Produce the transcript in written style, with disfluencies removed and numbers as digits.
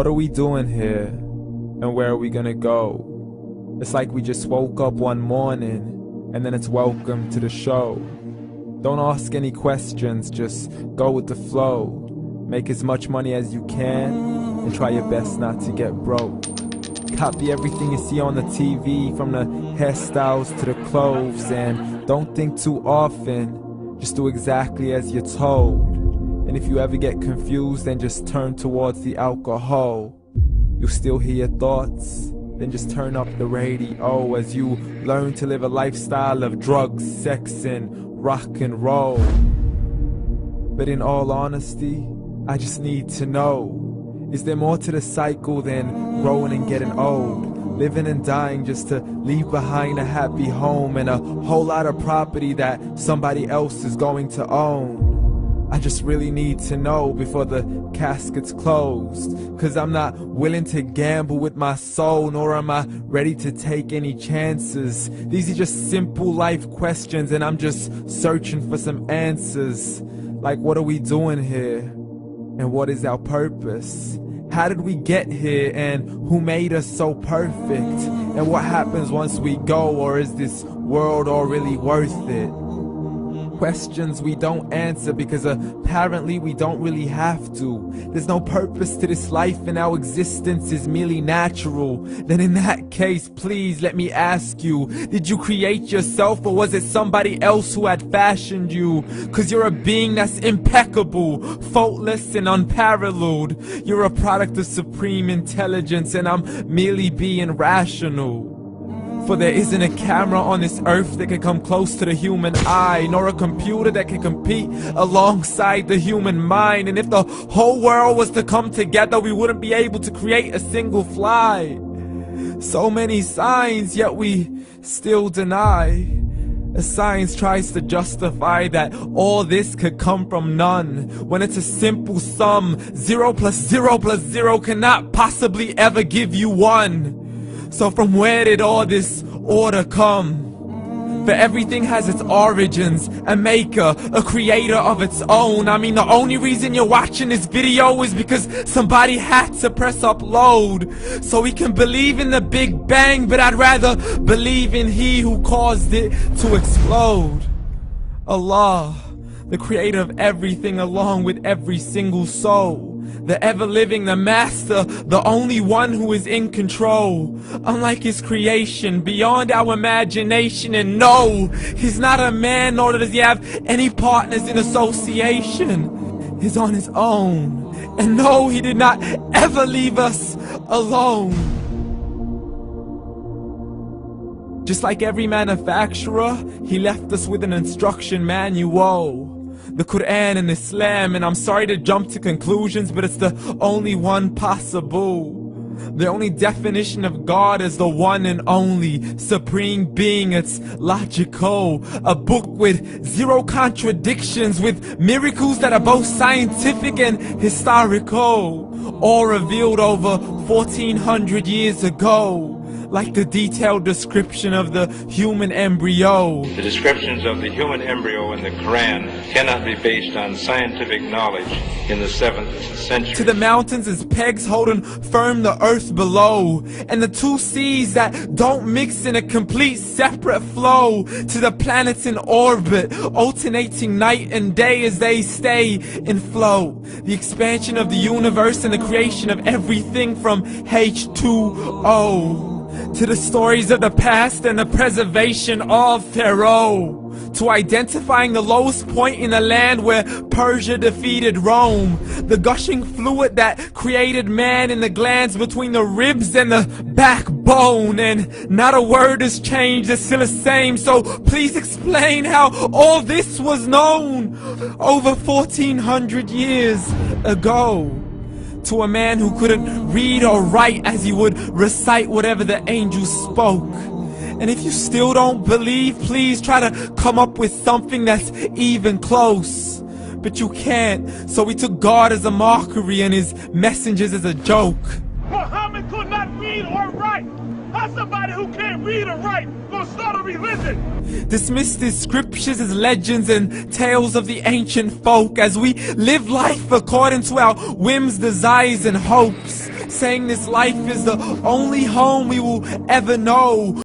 What are we doing here? And where are we gonna go? It's like we just woke up one morning, and then it's welcome to the show. Don't ask any questions, just go with the flow. Make as much money as you can, and try your best not to get broke. Copy everything you see on the TV, from the hairstyles to the clothes, and don't think too often, just do exactly as you're told. And if you ever get confused, then just turn towards the alcohol. You'll still hear your thoughts, then just turn up the radio as you learn to live a lifestyle of drugs, sex, and rock and roll. But in all honesty, I just need to know, is there more to the cycle than growing and getting old? Living and dying just to leave behind a happy home and a whole lot of property that somebody else is going to own. I just really need to know before the casket's closed, 'cause I'm not willing to gamble with my soul, nor am I ready to take any chances. These are just simple life questions, and I'm just searching for some answers. Like, what are we doing here? And what is our purpose? How did we get here, and who made us so perfect? And what happens once we go, or is this world all really worth it? Questions we don't answer because apparently we don't really have to. There's no purpose to this life and our existence is merely natural. Then in that case, please let me ask you, did you create yourself, or was it somebody else who had fashioned you? 'Cause you're a being that's impeccable, faultless and unparalleled. You're a product of supreme intelligence, and I'm merely being rational. For there isn't a camera on this earth that can come close to the human eye, nor a computer that can compete alongside the human mind. And if the whole world was to come together, we wouldn't be able to create a single fly. So many signs, yet we still deny. As science tries to justify that all this could come from none, when it's a simple sum. 0 plus 0 plus 0 cannot possibly ever give you 1. So from where did all this order come? For everything has its origins, a maker, a creator of its own. I mean, the only reason you're watching this video is because somebody had to press upload. So we can believe in the Big Bang, but I'd rather believe in He who caused it to explode. Allah, the creator of everything, along with every single soul. The ever-living, the master, the only one who is in control. Unlike his creation, beyond our imagination. And no, he's not a man, nor does he have any partners in association. He's on his own. And no, he did not ever leave us alone. Just like every manufacturer, he left us with an instruction manual. The Quran and Islam, and I'm sorry to jump to conclusions, but it's the only one possible. The only definition of God is the one and only supreme being. It's logical, a book with 0 contradictions, with miracles that are both scientific and historical, all revealed over 1400 years ago. Like the detailed description of the human embryo. The descriptions of the human embryo in the Quran cannot be based on scientific knowledge in the 7th century. To the mountains as pegs holding firm the earth below, and the 2 seas that don't mix in a complete separate flow. To the planets in orbit, alternating night and day as they stay in flow. The expansion of the universe and the creation of everything from H2O. To the stories of the past and the preservation of Pharaoh. To identifying the lowest point in the land where Persia defeated Rome. The gushing fluid that created man in the glands between the ribs and the backbone. And not a word has changed, it's still the same. So please explain how all this was known over 1400 years ago. To a man who couldn't read or write, as he would recite whatever the angels spoke. And if you still don't believe, please try to come up with something that's even close. But you can't, so we took God as a mockery and his messengers as a joke. Muhammad could not read or write. How's somebody who can't read or write gonna start a religion? Dismiss these scriptures as legends and tales of the ancient folk, as we live life according to our whims, desires, and hopes. saying this life is the only home we will ever know.